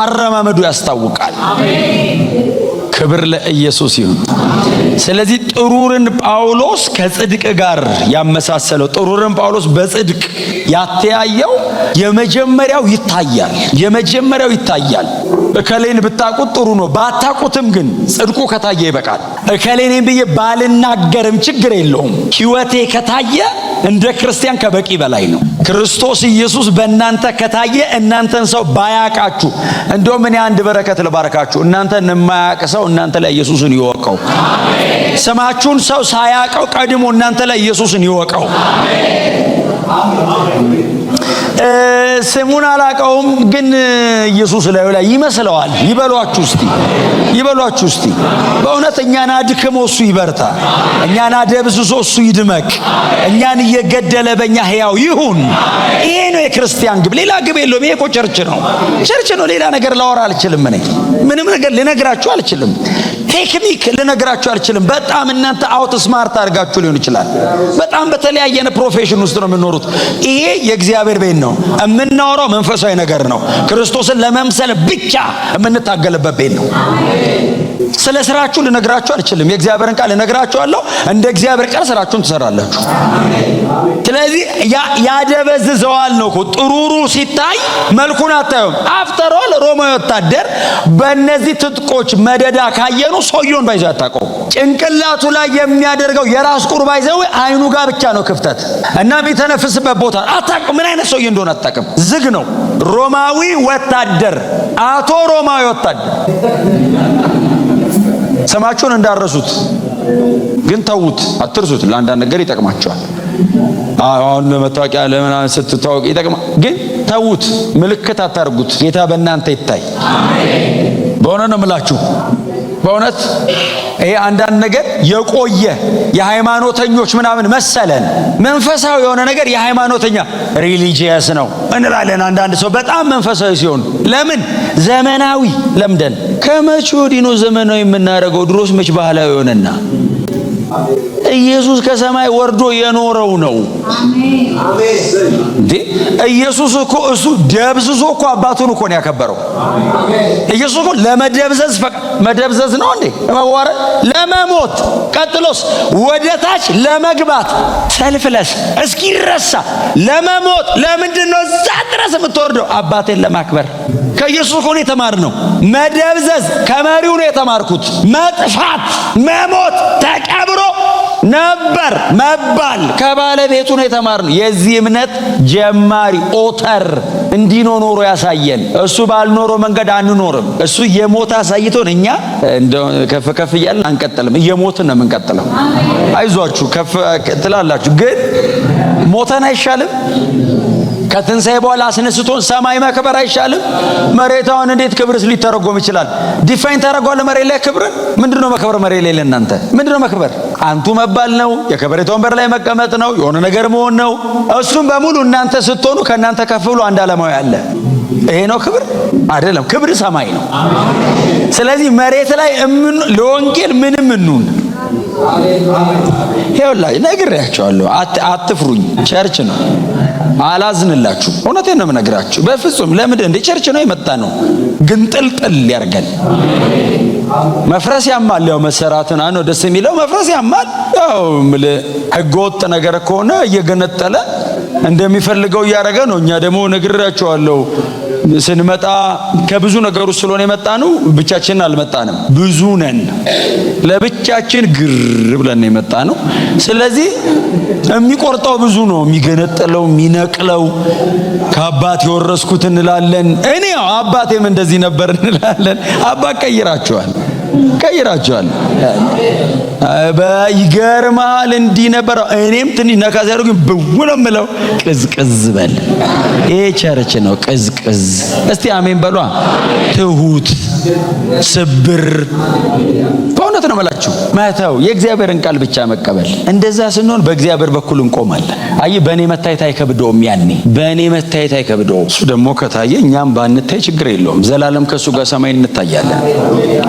አረማመዱ ያስታውቃል። ክብር ለኢየሱስ ይሁን። ስለዚህ ጥሩርን ጳውሎስ ከጽድቅ ጋር ያመሳሰለው፣ ጥሩርን ጳውሎስ በጽድቅ ያተያየው የመጀመሪያው ይታያል። እከሌን ብታቁት ጥሩ ነው፣ ባታቁትም ግን ጽድቁ ከታየ ይበቃል። እከሌን ብዬ ባልናገርም ችግር የለውም። ሕይወቴ ከታየ እንደ ክርስቲያን ከበቂ በላይ ነው። ክርስቶስ ኢየሱስ በእናንተ ከታየ እናንተን ሰው ባያቃችሁ፣ እንደውም እኔ አንድ በረከት ልባረካችሁ። እናንተን የማያውቅ ሰው እናንተ ላይ ኢየሱስን ይወቀው። ስማችሁን ሰው ሳያውቀው ቀድሞ እናንተ ላይ ኢየሱስን ይወቀው። ስሙን አላውቀውም፣ ግን ኢየሱስ ላይ ይመስለዋል። ይበሏችሁ እስቲ በእውነት እኛን አድክሞ እሱ ይበርታ፣ እኛን አደብዝዞ እሱ ይድመቅ፣ እኛን እየገደለ በእኛ ሕያው ይሁን። ይሄ ነው የክርስቲያን ግብ፣ ሌላ ግብ የለውም። ይሄ እኮ ቸርች ነው። ሌላ ነገር ላወራ አልችልም። እኔ ምንም ነገር ልነግራችሁ አልችልም። ቴክኒክ ልነግራችሁ አልችልም። በጣም እናንተ አውት ስማርት አድርጋችሁ ሊሆን ይችላል። በጣም በተለያየ ፕሮፌሽን ውስጥ ነው የምንኖሩት። ይሄ የእግዚአብሔር ቤት ነው። የምናወራው መንፈሳዊ ነገር ነው። ክርስቶስን ለመምሰል ብቻ የምንታገልበት ቤት ነው። ስለ ስራችሁ ልነግራችሁ አልችልም። የእግዚአብሔርን ቃል ልነግራችኋለሁ። እንደ እግዚአብሔር ቃል ስራችሁን ትሰራላችሁ። ስለዚህ ያደበዝዘዋል ነው እኮ። ጥሩሩ ሲታይ መልኩን አታዩም። አፍተር ኦል ሮማዊ ወታደር በእነዚህ ትጥቆች መደዳ ካየኑ ሰውየውን ባይዘው አታውቀው። ጭንቅላቱ ላይ የሚያደርገው የራስ ቁር ባይዘው አይኑ ጋር ብቻ ነው ክፍተት እና የሚተነፍስበት ቦታ አታውቅም። ምን አይነት ሰውዬ እንደሆነ አታውቅም። ዝግ ነው። ሮማዊ ወታደር፣ አቶ ሮማዊ ወታደር። ስማችሁን እንዳረሱት ግን ተዉት፣ አትርሱት። ለአንዳንድ ነገር ይጠቅማቸዋል። አሁን ለመታወቂያ ለምን ስትታወቅ ይጠቅማ፣ ግን ተዉት። ምልክት አታርጉት። ጌታ በእናንተ ይታይ። በእውነት ነው የምላችሁ። በእውነት ይሄ አንዳንድ ነገር የቆየ የሃይማኖተኞች ምናምን መሰለን። መንፈሳዊ የሆነ ነገር የሃይማኖተኛ ሪሊጂየስ ነው እንላለን። አንዳንድ ሰው በጣም መንፈሳዊ ሲሆን ለምን ዘመናዊ ለምደን ከመቼ ወዲህ ነው ዘመናዊ የምናደርገው? ድሮስ መች ባህላዊ ሆነና? ኢየሱስ ከሰማይ ወርዶ የኖረው ነው። እንዴ ኢየሱስ እኮ እሱ ደብዝዞ እኮ አባቱን እኮ ነው ያከበረው። ኢየሱስ እኮ ለመደብዘዝ መደብዘዝ ነው እንዴ? መዋረድ፣ ለመሞት፣ ቀጥሎስ ወደ ታች ለመግባት ሰልፍለስ እስኪረሳ ለመሞት። ለምንድን ነው እዛ ድረስ የምትወርደው? አባቴን ለማክበር። ከኢየሱስ እኮ ነው የተማርነው። መደብዘዝ ከመሪው ነው የተማርኩት። መጥፋት፣ መሞት፣ ተቀብሮ ነበር መባል ከባለቤቱ ነው የተማርነው። የዚህ እምነት ጀማሪ ኦተር እንዲኖ ኖሮ ያሳየን። እሱ ባልኖረው መንገድ አንኖርም። እሱ የሞት አሳይቶን እኛ እንደው ከፍ እያልን አንቀጥልም። እየሞትን ነው የምንቀጥለው። አይዟችሁ ከፍ ትላላችሁ፣ ግን ሞተን አይሻልም? ከትንሣኤ በኋላ አስነስቶን ሰማይ መክበር አይሻልም? መሬታውን እንዴት ክብርስ ሊተረጎም ይችላል? ዲፋይን ታደርገዋለህ መሬት ላይ ክብርን። ምንድነው መክበር? መሬት ላይ ለእናንተ ምንድነው መክበር? አንቱ መባል ነው። የከበሬታ ወንበር ላይ መቀመጥ ነው። የሆነ ነገር መሆን ነው። እሱም በሙሉ እናንተ ስትሆኑ ከእናንተ ከፍ ብሎ አንድ ዓለማዊ አለ። ይሄ ነው ክብር አይደለም። ክብር ሰማይ ነው። ስለዚህ መሬት ላይ ለወንጌል ምንም እንሁን ይኸውላችሁ ነግሬያችኋለሁ። አትፍሩኝ። ቸርች ነው። አላዝንላችሁ። እውነቴን ነው የምነግራችሁ። በፍጹም ለምን እንደ ቸርች ነው የመጣ ነው። ግን ጥልጥል ያርጋል። መፍረስ ያማል። ያው መሰራትን ነው ደስ የሚለው። መፍረስ ያማል። ያው ህገወጥ ነገር ከሆነ እየገነጠለ እንደሚፈልገው እያደረገ ነው። እኛ ደግሞ ነግሬያችኋለሁ ስንመጣ ከብዙ ነገሩ ስለሆነ የመጣ ነው። ብቻችንን አልመጣንም። ብዙ ነን። ለብቻችን ግር ብለን የመጣ ነው። ስለዚህ የሚቆርጠው ብዙ ነው። የሚገነጠለው፣ የሚነቅለው ከአባት የወረስኩት እንላለን። እኔ አባቴም እንደዚህ ነበር እንላለን። አባት ቀይራቸዋል። በይገርማል እንዲህ ነበር። እኔም ትንሽ ነካ ሲያደርጉኝ ብውለው ምለው ቅዝቅዝ በል። ይሄ ቸርች ነው። ቅዝቅዝ። እስቲ አሜን በሏ። ትሁት ስብር። በእውነት ነው የምላችሁ። መተው የእግዚአብሔርን ቃል ብቻ መቀበል። እንደዛ ስንሆን በእግዚአብሔር በኩል እንቆማለን። አይ በእኔ መታየት አይከብደውም። ያኔ በእኔ መታየት አይከብደውም። እሱ ደግሞ ከታየ እኛም ባንታይ ችግር የለውም። ዘላለም ከእሱ ጋር ሰማይ እንታያለን።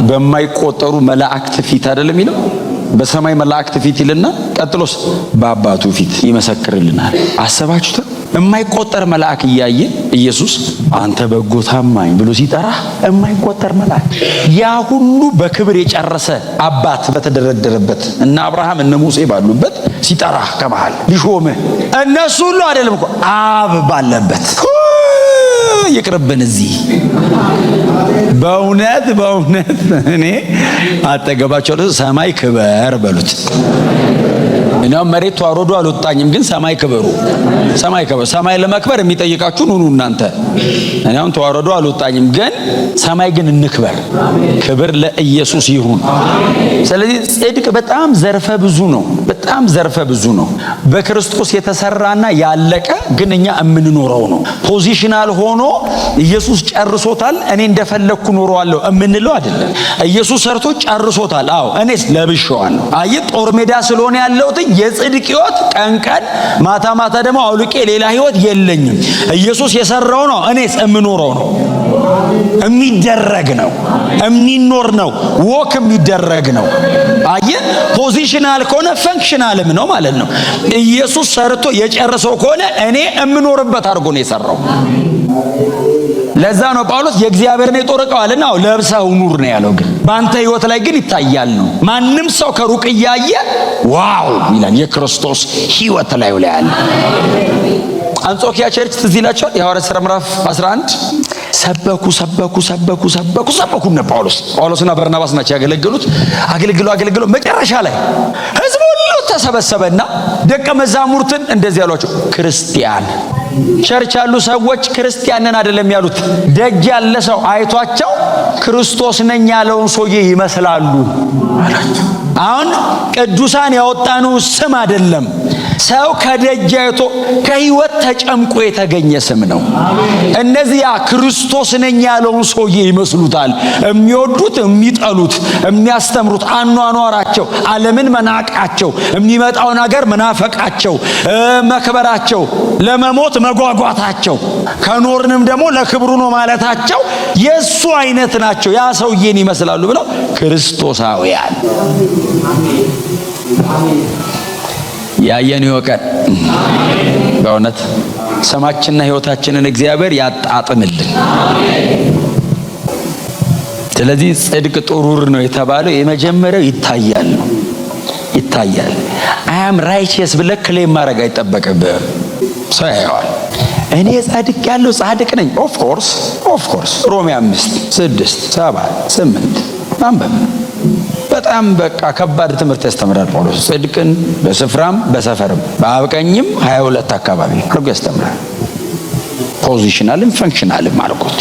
በማይቆጠሩ መላእክት ፊት አይደለም ይለው። በሰማይ መላእክት ፊት ይልና ቀጥሎስ በአባቱ ፊት ይመሰክርልናል። አሰባችሁት? የማይቆጠር መልአክ እያየ ኢየሱስ አንተ በጎ ታማኝ ብሎ ሲጠራ የማይቆጠር መልአክ፣ ያ ሁሉ በክብር የጨረሰ አባት በተደረደረበት እና አብርሃም እነ ሙሴ ባሉበት ሲጠራ ከመሃል ሊሾምህ እነሱ ሁሉ አይደለም እኮ አብ ባለበት ይቅርብን። እዚህ በእውነት እኔ አጠገባቸው ሰማይ ክበር በሉት። እኔው መሬት ተዋረዱ አልወጣኝም፣ ግን ሰማይ ክበሩ። ሰማይ ለመክበር የሚጠይቃችሁ ኑኑ እናንተ። እኔው ተዋረዱ አልወጣኝም፣ ግን ሰማይ ግን እንክበር። ክብር ለኢየሱስ ይሁን። ስለዚህ ጽድቅ በጣም ዘርፈ ብዙ ነው። በጣም ዘርፈ ብዙ ነው። በክርስቶስ የተሰራና ያለቀ ግን እኛ የምንኖረው ነው። ፖዚሽናል ሆኖ ኢየሱስ ጨርሶታል እኔ እንደፈለኩ ኖረዋለሁ የምንለው አይደለም። ኢየሱስ ሰርቶ ጨርሶታል። አዎ እኔስ ለብሼዋለሁ። አይ ጦር ሜዳ ስለሆነ ያለሁት የጽድቅ ሕይወት ቀን ማታ ማታ ደግሞ አውልቄ ሌላ ሕይወት የለኝም። ኢየሱስ የሰራው ነው እኔስ የምኖረው ነው። የሚደረግ ነው፣ የሚኖር ነው፣ ወክ የሚደረግ ነው። አይ ፖዚሽናል ከሆነ ፈንክሽናልም ነው ማለት ነው። ኢየሱስ ሰርቶ የጨረሰው ከሆነ እኔ የምኖርበት አድርጎ ነው የሰራው። ለዛ ነው ጳውሎስ የእግዚአብሔርን የጦር ዕቃ አለና ለብሰው ኑር ነው ያለው። ግን በአንተ ሕይወት ላይ ግን ይታያል ነው። ማንም ሰው ከሩቅ እያየ ዋው ይላል። የክርስቶስ ሕይወት ላይ ያለ አንጾኪያ ቸርች ትዝ ይላችኋል። የሐዋርያት ሥራ ምዕራፍ 11 ሰበኩ እነ ጳውሎስና በርናባስ ናቸው ያገለገሉት። አገልግሎ መጨረሻ ላይ ሕዝቡ ሁሉ ተሰበሰበና ደቀ መዛሙርትን እንደዚህ ያሏቸው፣ ክርስቲያን ቸርች ያሉ ሰዎች ክርስቲያንን አይደለም ያሉት። ደጅ ያለ ሰው አይቷቸው ክርስቶስ ነኝ ያለውን ሰውዬ ይመስላሉ አላቸው። አሁን ቅዱሳን ያወጣነው ስም አይደለም፣ ሰው ከደጅ አይቶ ከሕይወት ተጨምቆ የተገኘ ስም ነው። እነዚያ ክርስቶስ ነኝ ያለውን ሰውዬ ይመስሉታል። የሚወዱት፣ የሚጠሉት፣ የሚያስተምሩት አኗኗራቸው፣ ዓለምን መናቃቸው፣ የሚመጣው ነገር መናፈቃቸው፣ መክበራቸው፣ ለመሞት መጓጓታቸው፣ ከኖርንም ደግሞ ለክብሩ ነው ማለታቸው የሱ አይነት ናቸው። ያ ሰውዬን ይመስላሉ ብለው ክርስቶሳውያን ያየን ይወቀን። በእውነት ስማችንና ሕይወታችንን እግዚአብሔር ያጣጥምልን። ስለዚህ ጽድቅ ጥሩር ነው የተባለው የመጀመሪያው ይታያል ነው። ይታያል። አም ራይቸስ ብለህ ክሌም ማድረግ አይጠበቅብህም። ሰው ያየዋል። እኔ ጻድቅ ያለው ጻድቅ ነኝ። ኦፍ ኮርስ ሮሜ 5 6 7 8 አንበብ። በጣም በቃ ከባድ ትምህርት ያስተምራል ጳውሎስ። ጽድቅን በስፍራም በሰፈርም በአብቀኝም 22 አካባቢ አድርጎ ያስተምራል። ፖዚሽናልም ፈንክሽናልም አድርጎት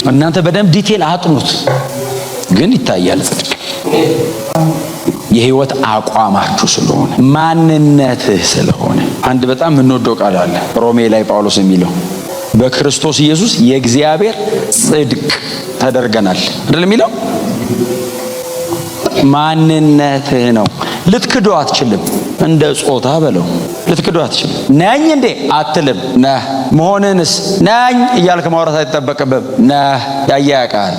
እናንተ በደንብ ዲቴል አጥኑት። ግን ይታያል ጽድቅ የህይወት አቋማችሁ ስለሆነ ማንነትህ ስለሆነ። አንድ በጣም የምንወደው ቃል አለ ሮሜ ላይ ጳውሎስ የሚለው በክርስቶስ ኢየሱስ የእግዚአብሔር ጽድቅ ተደርገናል አይደል የሚለው። ማንነትህ ነው። ልትክዶ አትችልም። እንደ ጾታ በለው ልትክዶ አትችልም። ነኝ እንዴ አትልም። ነህ። መሆንንስ ነኝ እያልክ ማውራት አይጠበቅብህም። ነህ። ያያቃል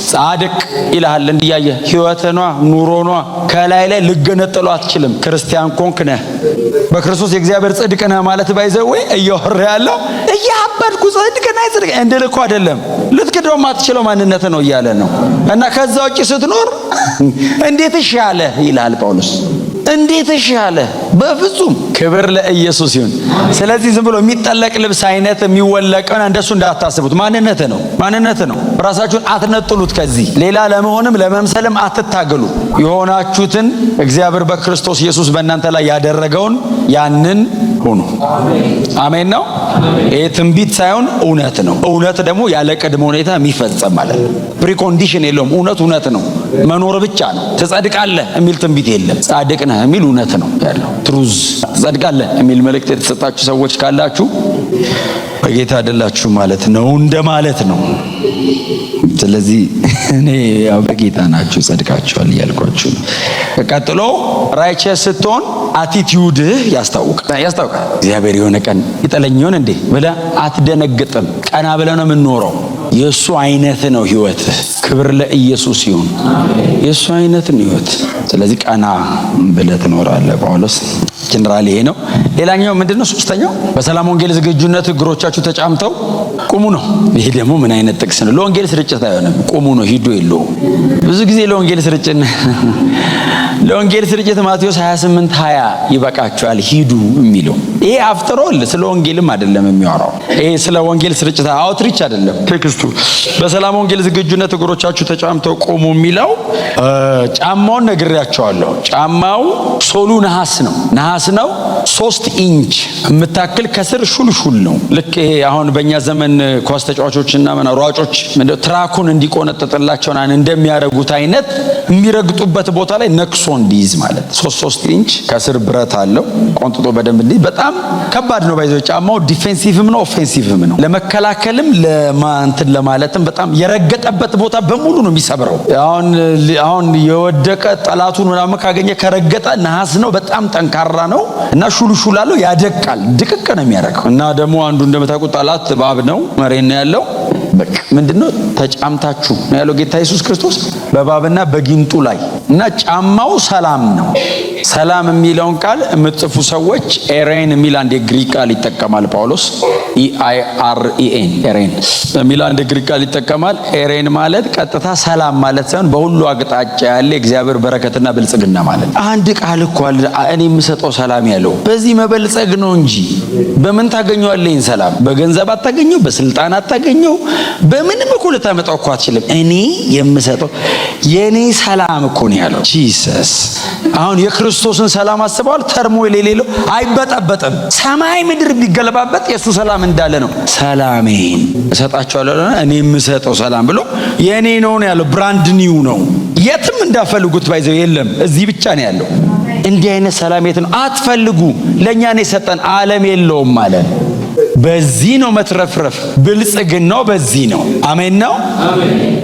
ጻድቅ ይልሃል እንዲያየ ህይወትኗ ኑሮኗ ከላይ ላይ ልገነጠሉ አትችልም። ክርስቲያን ኮንክ ነህ በክርስቶስ የእግዚአብሔር ጽድቅ ነህ ማለት ባይዘው እያወራ ያለው እያበድኩ ጽድቅ ነህ ጽድቅ እንደልኩ አይደለም። ልትክደው ማትችለው ማንነት ነው እያለ ነው። እና ከዛ ውጪ ስትኖር እንዴት ይሻለ ይላል ጳውሎስ። እንዴት ይሻለ በፍጹም። ክብር ለኢየሱስ ይሁን። ስለዚህ ዝም ብሎ የሚጠለቅ ልብስ አይነት የሚወለቀው እንደሱ እንዳታስቡት። ማንነት ነው። ራሳችሁን አትነጥሉት። ከዚህ ሌላ ለመሆንም ለመምሰልም አትታገሉ። የሆናችሁትን እግዚአብሔር በክርስቶስ ኢየሱስ በእናንተ ላይ ያደረገውን ያንን ሁኑ። አሜን ነው። ይሄ ትንቢት ሳይሆን እውነት ነው። እውነት ደግሞ ያለ ቅድመ ሁኔታ የሚፈጸም ማለት ነው። ፕሪኮንዲሽን የለውም። እውነት ነው። መኖር ብቻ ነው። ትጸድቃለህ የሚል ትንቢት የለም። ጻድቅ ነህ የሚል እውነት ነው ያለው። ትሩዝ ትጸድቃለህ የሚል መልእክት የተሰጣችሁ ሰዎች ካላችሁ በጌታ አይደላችሁ ማለት ነው እንደማለት ነው። ስለዚህ እኔ ያው በጌታ ናችሁ ጸድቃችኋል እያልኳችሁ ነው። ቀጥሎ ራይቸስ ስትሆን አቲቲዩድህ ያስታውቃል። እግዚአብሔር የሆነ ቀን ይጠለኝ ይሆን እንዴ ብለህ አትደነግጥም። ቀና ብለህ ነው የምንኖረው። የእሱ አይነት ነው ህይወት። ክብር ለኢየሱስ ይሁን። የእሱ አይነት ነው ህይወት። ስለዚህ ቀና ብለህ ትኖራለህ። ጳውሎስ ጀነራል ይሄ ነው። ሌላኛው ምንድነው? ሶስተኛው በሰላም ወንጌል ዝግጁነት እግሮቻችሁ ተጫምተው ቁሙ ነው። ይሄ ደግሞ ምን አይነት ጥቅስ ነው? ለወንጌል ስርጭት አይሆንም። ቁሙ ነው፣ ሂዱ የለውም። ብዙ ጊዜ ለወንጌል ስርጭት ለወንጌል ስርጭት ማቴዎስ 28:20 ይበቃችኋል ሂዱ የሚለው ይሄ አፍተር ኦል ስለ ወንጌልም አይደለም የሚያወራው። ይሄ ስለ ወንጌል ስርጭት አውትሪች አይደለም ቴክስቱ። በሰላም ወንጌል ዝግጁነት እግሮቻችሁ ተጫምተው ቆሙ የሚለው ጫማውን ነግሬያቸዋለሁ። ጫማው ሶሉ ነሐስ ነው 3 ኢንች የምታክል ከስር ሹልሹል ነው። ልክ ይሄ አሁን በእኛ ዘመን ኳስ ተጫዋቾችና ሯጮች ትራኩን እንዲቆነጥጥላቸው እንደሚያደርጉት አይነት የሚረግጡበት ቦታ ላይ ነክሶ እንዲይዝ ማለት 3 ኢንች ከስር ብረት አለው ቆንጥጦ በደንብ እንዲህ። በጣም ከባድ ነው ባይዘው ጫማው ዲፌንሲቭም ነው ኦፌንሲቭም ነው። ለመከላከልም ለማንተን ለማለትም በጣም የረገጠበት ቦታ በሙሉ ነው የሚሰብረው። አሁን የወደቀ ጠላቱን ምናምን ካገኘ ከረገጠ ነሐስ ነው በጣም ጠንካራ ነው እና ሹልሹል አለው ያደቃል ድቅቅ ነው የሚያደርገው። እና ደግሞ አንዱ እንደምታውቁት ጠላት እባብ ነው መሬት ነው ያለው። በቃ ምንድነው ተጫምታችሁ ነው ያለው ጌታ ኢየሱስ ክርስቶስ በእባብና በጊንጡ ላይ። እና ጫማው ሰላም ነው። ሰላም የሚለውን ቃል የምትጽፉ ሰዎች ኤሬን የሚል አንድ የግሪክ ቃል ይጠቀማል ጳውሎስ EIREN ኤሬን የሚል አንድ የግሪክ ቃል ይጠቀማል። ኤሬን ማለት ቀጥታ ሰላም ማለት ሳይሆን በሁሉ አቅጣጫ ያለ እግዚአብሔር በረከትና ብልጽግና ማለት። አንድ ቃል እኮ አለ እኔ የምሰጠው ሰላም ያለው በዚህ መበልጸግ ነው እንጂ በምን ታገኘዋለህ? ሰላም በገንዘብ አታገኘው፣ በስልጣን አታገኘው፣ በምንም እኮ ልታመጣው እኮ አትችልም። እኔ የምሰጠው የኔ ሰላም እኮ ነው ያለው ጂሰስ። አሁን የክርስቶስን ሰላም አስበዋል። ተርሞ የሌለው አይበጣበጥም። ሰማይ ምድር ቢገለባበጥ የሱ ሰላም እንዳለ ነው። ሰላሜን እሰጣቸዋለሁ እኔ የምሰጠው ሰላም ብሎ የኔ ነው ያለው። ብራንድ ኒው ነው። የትም እንዳፈልጉት ባይዘው የለም እዚህ ብቻ ነው ያለው። እንዲህ አይነት ሰላም የት ነው? አትፈልጉ፣ ለኛ ነው የሰጠን። ዓለም የለውም ማለት በዚህ ነው መትረፍረፍ። ብልጽግናው በዚህ ነው። አሜን ነው።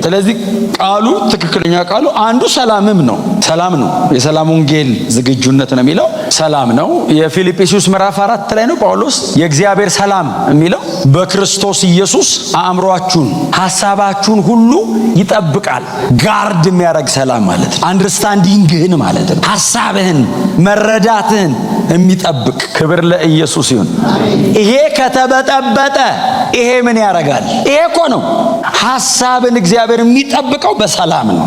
ስለዚህ ቃሉ ትክክለኛ ቃሉ አንዱ ሰላምም ነው። ሰላም ነው። የሰላም ወንጌል ዝግጁነት ነው የሚለው ሰላም ነው። የፊልጵስዩስ ምዕራፍ 4 ላይ ነው ጳውሎስ የእግዚአብሔር ሰላም የሚለው በክርስቶስ ኢየሱስ አእምሮአችሁን ሐሳባችሁን ሁሉ ይጠብቃል። ጋርድ የሚያደርግ ሰላም ማለት ነው። አንደርስታንዲንግህን ማለት ነው። ሐሳብህን መረዳትህን የሚጠብቅ። ክብር ለኢየሱስ ይሁን። ይሄ ከተበጠበጠ ይሄ ምን ያደርጋል? ይሄ እኮ ነው ሐሳብን እግዚአብሔር የሚጠብቀው በሰላም ነው።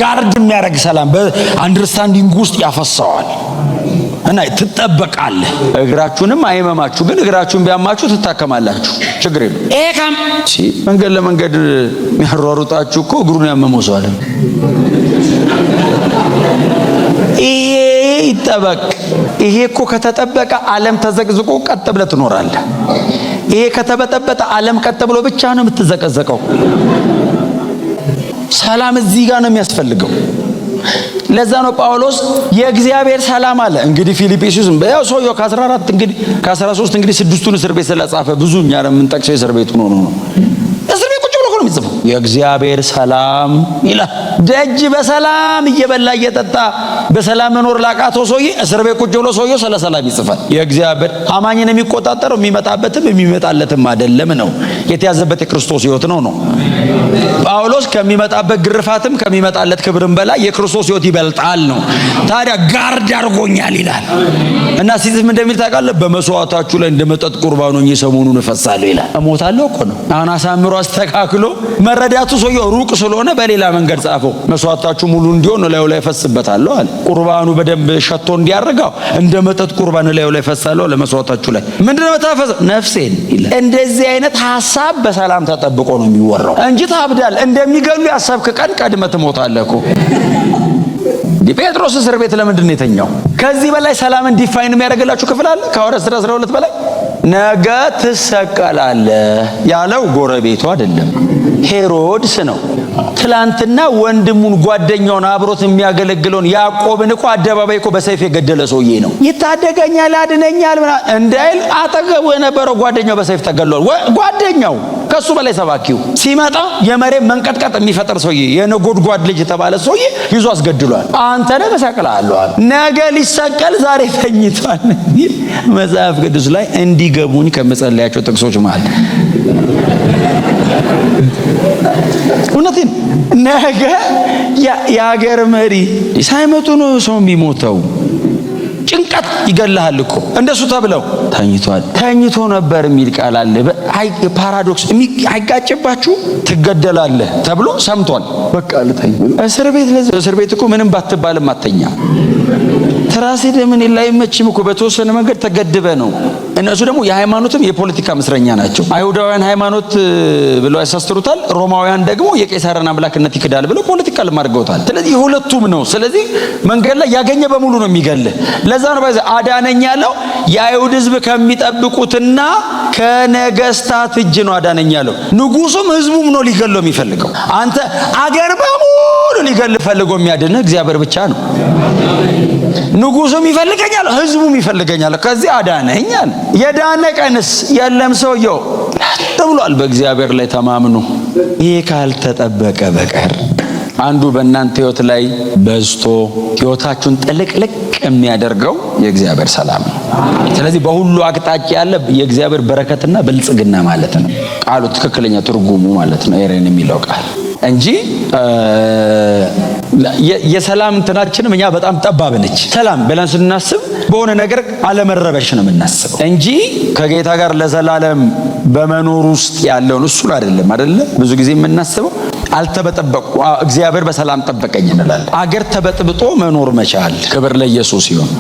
ጋርድ የሚያደርግ ሰላም በአንደርስታንዲንግ ውስጥ ያፈሰዋል እና ትጠበቃለህ። እግራችሁንም አይመማችሁ፣ ግን እግራችሁን ቢያማችሁ ትታከማላችሁ። ችግር የለም። መንገድ ለመንገድ የሚያሯሩጣችሁ እኮ እግሩን ያመመው ሰው አለ። ይሄ ይጠበቅ። ይሄ እኮ ከተጠበቀ ዓለም ተዘቅዝቆ ቀጥ ብለህ ትኖራለህ። ይሄ ከተበጠበጠ ዓለም ቀጥ ብሎ ብቻ ነው የምትዘቀዘቀው። ሰላም እዚህ ጋር ነው የሚያስፈልገው። ለዛ ነው ጳውሎስ የእግዚአብሔር ሰላም አለ። እንግዲህ ፊልጵስዩስ ያው ሰውየው ከ14 እንግዲህ ከ13 እንግዲህ 6ቱን እስር ቤት ስለጻፈ ብዙ እኛ የምንጠቅሰው እስር ቤቱ ነው። እስር ቤት ቁጭ ብሎ ነው የሚጽፈው የእግዚአብሔር ሰላም ይላል። ደጅ በሰላም እየበላ እየጠጣ በሰላም መኖር ላቃተው ሰውዬ እስር ቤት ቁጭ ብሎ ሰውየው ስለ ሰላም ይጽፋል። የእግዚአብሔር አማኝን የሚቆጣጠረው የሚመጣበትም የሚመጣለትም አይደለም ነው የተያዘበት የክርስቶስ ሕይወት ነው። ጳውሎስ ከሚመጣበት ግርፋትም ከሚመጣለት ክብርም በላይ የክርስቶስ ሕይወት ይበልጣል ነው። ታዲያ ጋርድ አድርጎኛል ይላል እና ሲጽፍ እንደሚል ታውቃለህ? በመስዋዕታችሁ ላይ እንደመጠጥ ቁርባን ሆኜ ሰሞኑን እፈሳለሁ ይላል። እሞታለሁ እኮ ነው። አሁን አሳምሮ አስተካክሎ መረዳቱ ሰውየው ሩቅ ስለሆነ በሌላ መንገድ ጻፈው። መስዋዕታችሁ ሙሉ እንዲሆን ላዩ ላይ ፈስበታለሁ አለ። ቁርባኑ በደንብ ሸቶ እንዲያርጋው እንደ መጠጥ ቁርባን ላዩ ላይ ፈሳለሁ ለመስዋዕታችሁ ላይ ምንድነው መታፈስ? ነፍሴን ይላል። እንደዚህ አይነት ሐሳብ በሰላም ተጠብቆ ነው የሚወራው እንጂ ታብዳል እንደሚገሉ ያሰብክ ቀን ቀድመህ ትሞታለህ እኮ። ጴጥሮስ እስር ቤት ለምንድን ነው የተኛው? ከዚህ በላይ ሰላምን ዲፋይን የሚያደርግላችሁ ክፍል አለ? ከሐዋርያት ሥራ 12 በላይ ነገ ትሰቀላለህ ያለው ጎረቤቱ አይደለም ሄሮድስ ነው። ትላንትና ወንድሙን ጓደኛውን አብሮት የሚያገለግለውን ያዕቆብን እኮ አደባባይ እኮ በሰይፍ የገደለ ሰውዬ ነው። ይታደገኛል ያድነኛል እንዳይል አጠገቡ የነበረው ጓደኛው በሰይፍ ተገድሏል። ጓደኛው ከሱ በላይ ሰባኪው ሲመጣ የመሬት መንቀጥቀጥ የሚፈጠር ሰውዬ የነጎድጓድ ልጅ የተባለ ሰውዬ ይዞ አስገድሏል። አንተ ነህ ተሰቅለሃል። ነገ ሊሰቀል ዛሬ ተኝቷል። መጽሐፍ ቅዱስ ላይ እንዲገቡኝ ከመጸለያቸው ጥቅሶች ማለት እውነቴን ነገ የሀገር መሪ ሳይመጡ ነው ሰው የሚሞተው። ጭንቀት ይገልሃል እኮ እንደሱ ተብለው ተኝቶ ነበር የሚል ቃል አለ። ፓራዶክስ አይጋጭባችሁ? ትገደላለህ ተብሎ ሰምቷል። በቃ ልተኝ እስር ቤት እኮ ምንም ባትባልም አተኛ። ትራሴ ለምን ላይመችም እኮ በተወሰነ መንገድ ተገድበ ነው። እነሱ ደግሞ የሃይማኖትም የፖለቲካ ምስረኛ ናቸው። አይሁዳውያን ሃይማኖት ብለው ያሳስተሩታል። ሮማውያን ደግሞ የቄሳርን አምላክነት ይክዳል ብለው ፖለቲካል አድርገውታል። ስለዚህ ሁለቱም ነው። ስለዚህ መንገድ ላይ ያገኘ በሙሉ ነው የሚገልህ። ለዛ ነው ባይዘ አዳነኝ ያለው የአይሁድ ሕዝብ ከሚጠብቁትና ከነገስታት እጅ ነው አዳነኝ ያለው። ንጉሱም ሕዝቡም ነው ሊገለው የሚፈልገው። አንተ አገር በሙሉ ሊገልህ ፈልጎ የሚያድንህ እግዚአብሔር ብቻ ነው። ንጉሱም ይፈልገኛል፣ ሕዝቡም ይፈልገኛል። ከዚህ አዳነኝ አለ። የዳነ ቀንስ የለም ሰውየው ተብሏል። በእግዚአብሔር ላይ ተማምኑ። ይሄ ካልተጠበቀ በቀር አንዱ በእናንተ ህይወት ላይ በዝቶ ህይወታችሁን ጥልቅልቅ የሚያደርገው የእግዚአብሔር ሰላም ነው። ስለዚህ በሁሉ አቅጣጫ ያለ የእግዚአብሔር በረከትና ብልጽግና ማለት ነው ቃሉ ትክክለኛ ትርጉሙ ማለት ነው ኤሬን የሚለው ቃል እንጂ የሰላም እንትናችንም እኛ በጣም ጠባብ ነች። ሰላም ብለን ስናስብ በሆነ ነገር አለመረበሽ ነው የምናስበው እንጂ ከጌታ ጋር ለዘላለም በመኖር ውስጥ ያለውን እሱን አይደለም ብዙ ጊዜ የምናስበው። አልተበጠበቁ እግዚአብሔር በሰላም ጠበቀኝ እንላለን። አገር ተበጥብጦ መኖር መቻል ክብር ለኢየሱስ ይሁን።